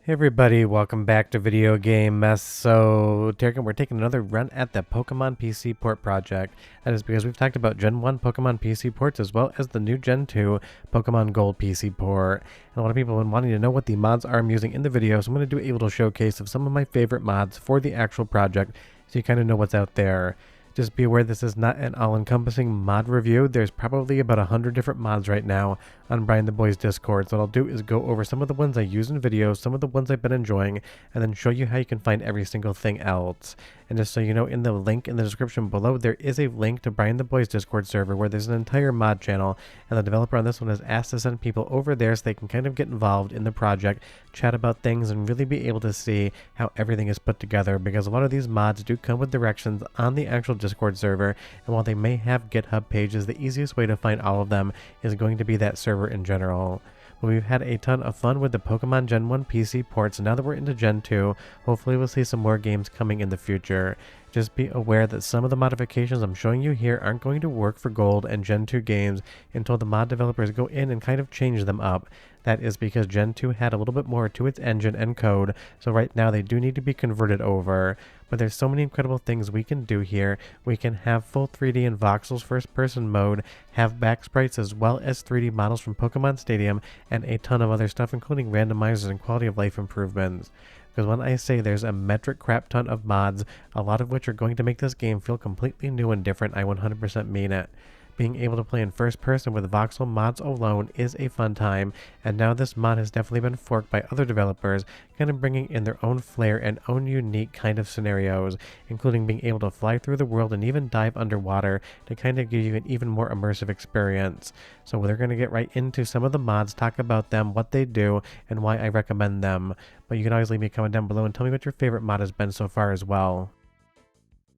Hey everybody, welcome back to Video Game Mess. So, we're taking another run at the Pokemon PC port project. That is because we've talked about Gen 1 Pokemon PC ports as well as the new Gen 2 Pokemon Gold PC port. And a lot of people have been wanting to know what the mods are I'm using in the video, so I'm going to do a little showcase of some of my favorite mods for the actual project so you kind of know what's out there. Just be aware this is not an all-encompassing mod review. There's probably about 100 different mods right now on Bryantthaboi's Discord. So what I'll do is go over some of the ones I use in videos, some of the ones I've been enjoying, and then show you how you can find every single thing else. And just so you know, in the link in the description below, there is a link to Bryantthaboi's Discord server where there's an entire mod channel, and the developer on this one has asked to send people over there so they can kind of get involved in the project, chat about things, and really be able to see how everything is put together, because a lot of these mods do come with directions on the actual Discord server, and while they may have GitHub pages, the easiest way to find all of them is going to be that server in general. But we've had a ton of fun with the Pokemon Gen 1 PC ports, and now that we're into Gen 2, hopefully we'll see some more games coming in the future. Just be aware that some of the modifications I'm showing you here aren't going to work for Gold and Gen 2 games until the mod developers go in and kind of change them up. That is because Gen 2 had a little bit more to its engine and code, so right now they do need to be converted over. But there's so many incredible things we can do here. We can have full 3D in Voxel's first-person mode, have back sprites as well as 3D models from Pokemon Stadium, and a ton of other stuff including randomizers and quality of life improvements. Because when I say there's a metric crap ton of mods, a lot of which are going to make this game feel completely new and different, I 100% mean it. Being able to play in first person with Voxel mods alone is a fun time, and now this mod has definitely been forked by other developers, kind of bringing in their own flair and own unique kind of scenarios, including being able to fly through the world and even dive underwater to kind of give you an even more immersive experience. So we're going to get right into some of the mods, talk about them, what they do, and why I recommend them. But you can always leave me a comment down below and tell me what your favorite mod has been so far as well.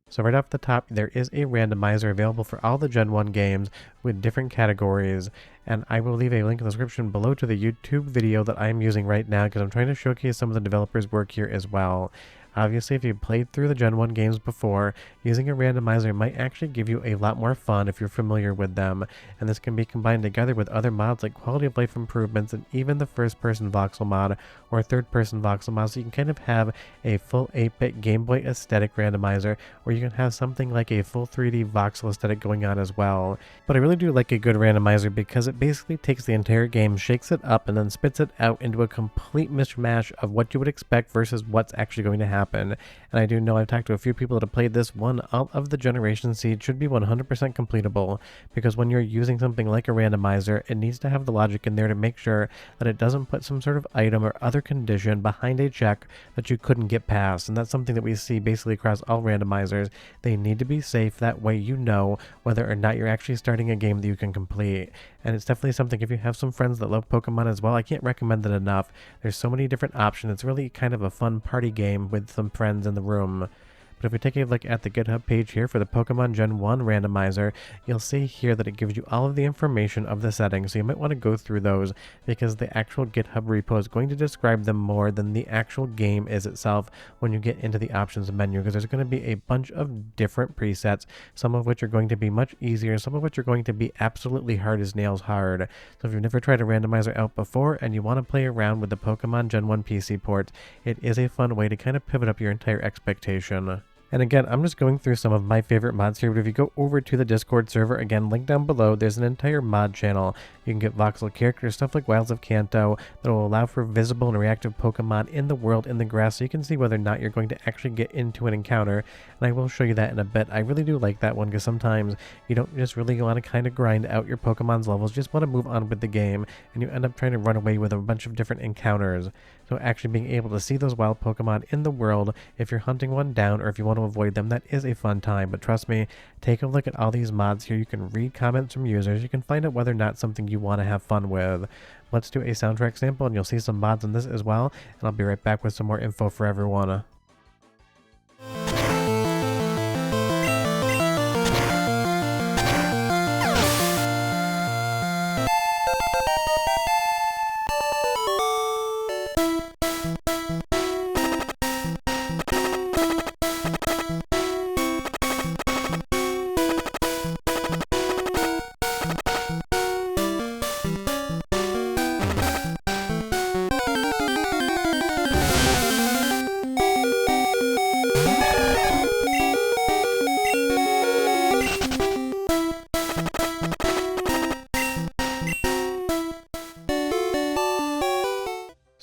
So right off the top, there is a randomizer available for all the Gen 1 games with different categories, and I will leave a link in the description below to the YouTube video that I'm using right now because I'm trying to showcase some of the developers' work here as well. Obviously, if you've played through the Gen 1 games before, using a randomizer might actually give you a lot more fun if you're familiar with them, and this can be combined together with other mods like quality of life improvements and even the first-person voxel mod or third-person voxel mod, so you can kind of have a full 8-bit Game Boy aesthetic randomizer, or you can have something like a full 3D voxel aesthetic going on as well. But I really do like a good randomizer because it basically takes the entire game, shakes it up, and then spits it out into a complete mishmash of what you would expect versus what's actually going to happen. And I do know I've talked to a few people that have played this one. All of the Generation Seed should be 100% completable, because when you're using something like a randomizer, it needs to have the logic in there to make sure that it doesn't put some sort of item or other condition behind a check that you couldn't get past. And that's something that we see basically across all randomizers. They need to be safe, that way you know whether or not you're actually starting a game that you can complete. And it's definitely something, if you have some friends that love Pokemon as well, I can't recommend it enough. There's so many different options. It's really kind of a fun party game with some friends in the room. But if we take a look at the GitHub page here for the Pokemon Gen 1 randomizer, you'll see here that it gives you all of the information of the settings, so you might want to go through those because the actual GitHub repo is going to describe them more than the actual game is itself when you get into the options menu, because there's going to be a bunch of different presets, some of which are going to be much easier, some of which are going to be absolutely hard as nails hard. So if you've never tried a randomizer out before and you want to play around with the Pokemon Gen 1 PC ports, it is a fun way to kind of pivot up your entire expectation. And again, I'm just going through some of my favorite mods here, but if you go over to the Discord server, again, link down below, there's an entire mod channel. You can get voxel characters, stuff like Wilds of Kanto, that will allow for visible and reactive Pokemon in the world in the grass, so you can see whether or not you're going to actually get into an encounter, and I will show you that in a bit. I really do like that one, because sometimes you don't just really want to kind of grind out your Pokemon's levels, you just want to move on with the game, and you end up trying to run away with a bunch of different encounters. So actually being able to see those wild Pokemon in the world, if you're hunting one down or if you want to avoid them, that is a fun time. But trust me, take a look at all these mods here. You can read comments from users. You can find out whether or not something you want to have fun with. Let's do a soundtrack sample and you'll see some mods in this as well. And I'll be right back with some more info for everyone.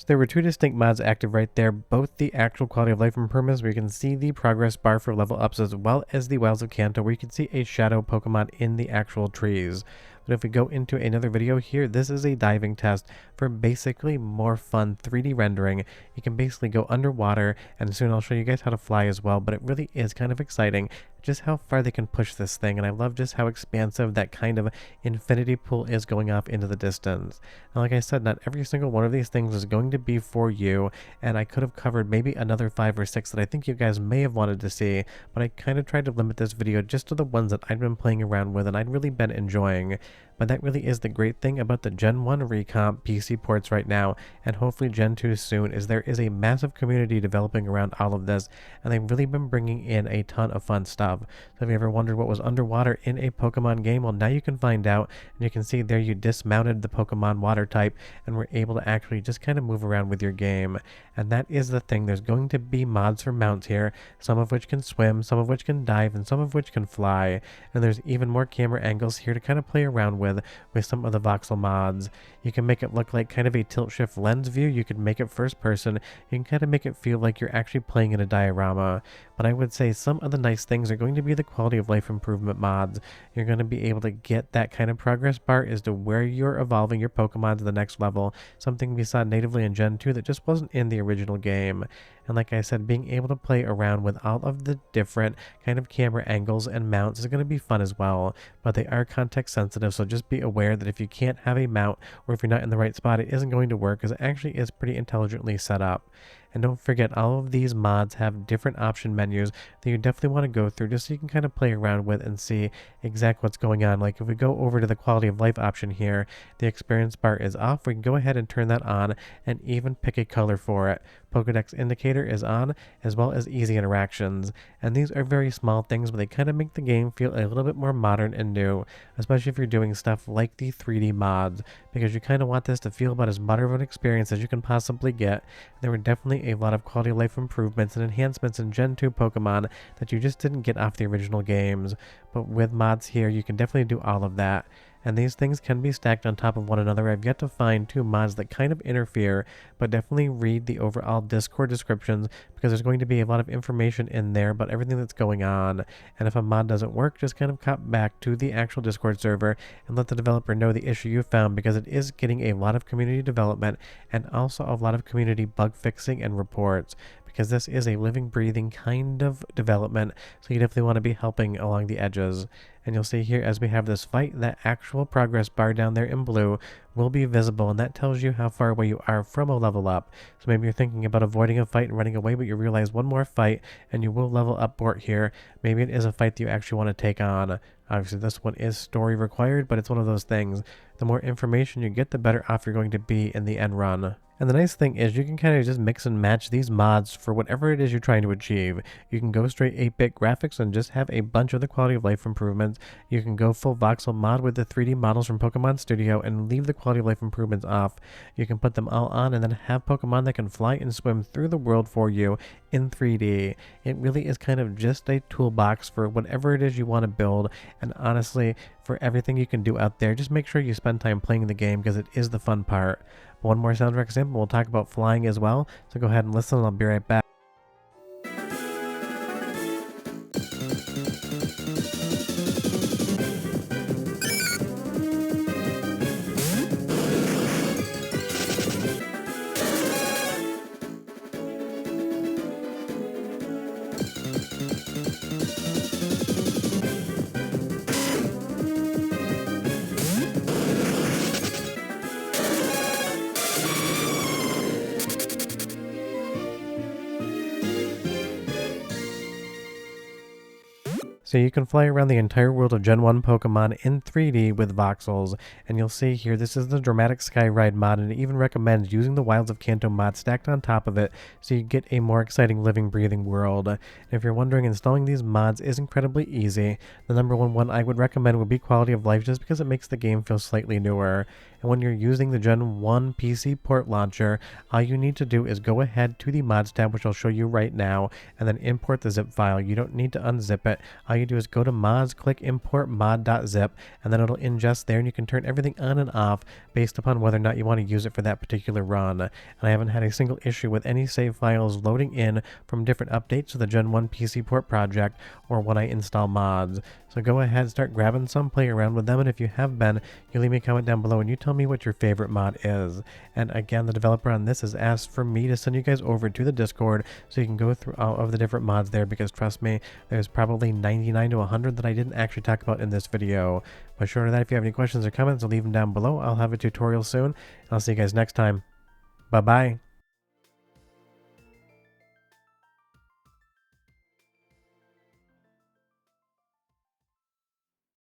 there were two distinct mods active right there, both the actual quality of life improvements where you can see the progress bar for level ups, as well as the Wilds of Kanto where you can see a shadow Pokemon in the actual trees. But if we go into another video here, this is a diving test for basically more fun 3D rendering. You can basically go underwater, and soon I'll show you guys how to fly as well, but it really is kind of exciting just how far they can push this thing, and I love just how expansive that kind of infinity pool is going off into the distance. Now, like I said, not every single one of these things is going to be for you, and I could have covered maybe another 5 or 6 that I think you guys may have wanted to see, but I kind of tried to limit this video just to the ones that I'd been playing around with and I'd really been enjoying. But that really is the great thing about the Gen 1 Recomp PC ports right now, and hopefully Gen 2 soon, is there is a massive community developing around all of this, and they've really been bringing in a ton of fun stuff. So if you ever wondered what was underwater in a Pokemon game, well, now you can find out, and you can see there you dismounted the Pokemon water type and were able to actually just kind of move around with your game. And that is the thing, there's going to be mods for mounts here, some of which can swim, some of which can dive, and some of which can fly. And there's even more camera angles here to kind of play around with some of the voxel mods. You can make it look like kind of a tilt shift lens view, you can make it first person, you can kind of make it feel like you're actually playing in a diorama. But I would say some of the nice things are going to be the quality of life improvement mods. You're going to be able to get that kind of progress bar as to where you're evolving your Pokemon to the next level, something we saw natively in Gen 2 that just wasn't in the original game. And like I said, being able to play around with all of the different kind of camera angles and mounts is going to be fun as well, but they are context sensitive, so just be aware that if you can't have a mount, or if you're not in the right spot, it isn't going to work, because it actually is pretty intelligently set up. And don't forget, all of these mods have different option menus that you definitely want to go through just so you can kind of play around with and see exactly what's going on. Like if we go over to the quality of life option here, the experience bar is off. We can go ahead and turn that on and even pick a color for it. Pokedex indicator is on, as well as easy interactions. And these are very small things, but they kind of make the game feel a little bit more modern and new, especially if you're doing stuff like the 3D mods, because you kind of want this to feel about as modern of an experience as you can possibly get. There were definitely a lot of quality of life improvements and enhancements in Gen 2 Pokemon that you just didn't get off the original games, but with mods here you can definitely do all of that. And these things can be stacked on top of one another. I've yet to find 2 mods that kind of interfere, but definitely read the overall Discord descriptions, because there's going to be a lot of information in there about everything that's going on. And if a mod doesn't work, just kind of hop back to the actual Discord server and let the developer know the issue you found, because it is getting a lot of community development and also a lot of community bug fixing and reports, because this is a living, breathing kind of development, so you definitely want to be helping along the edges. And you'll see here as we have this fight, that actual progress bar down there in blue will be visible, and that tells you how far away you are from a level up. So maybe you're thinking about avoiding a fight and running away, but you realize one more fight and you will level up port here. Maybe it is a fight that you actually want to take on. Obviously this one is story required, but it's one of those things. The more information you get, the better off you're going to be in the end run. And the nice thing is you can kind of just mix and match these mods for whatever it is you're trying to achieve. You can go straight 8-bit graphics and just have a bunch of the quality of life improvements. You can go full voxel mod with the 3D models from Pokemon Studio and leave the quality of life improvements off. You can put them all on and then have Pokemon that can fly and swim through the world for you in 3D. It really is kind of just a toolbox for whatever it is you want to build, and honestly, for everything you can do out there, just make sure you spend time playing the game, because it is the fun part. One more soundtrack example, we'll talk about flying as well, so go ahead and listen and I'll be right back. So you can fly around the entire world of Gen 1 Pokemon in 3D with voxels, and you'll see here this is the Dramatic Sky Ride mod, and it even recommends using the Wilds of Kanto mod stacked on top of it so you get a more exciting living, breathing world. And if you're wondering, installing these mods is incredibly easy. The number one I would recommend would be quality of life, just because it makes the game feel slightly newer. And And when you're using the Gen 1 PC port launcher, all you need to do is go ahead to the mods tab, which I'll show you right now, and then import the zip file. You don't need to unzip it. All you do is go to mods, click import mod.zip, and then it'll ingest there, and you can turn everything on and off based upon whether or not you want to use it for that particular run. And I haven't had a single issue with any save files loading in from different updates to the Gen 1 PC port project or when I install mods. So go ahead, start grabbing some, play around with them, and if you have been, you leave me a comment down below and you tell me what your favorite mod is. And again, the developer on this has asked for me to send you guys over to the Discord so you can go through all of the different mods there, because trust me, there's probably 99 to 100 that I didn't actually talk about in this video. But short of that, if you have any questions or comments, leave them down below. I'll have a tutorial soon, and I'll see you guys next time. Bye-bye.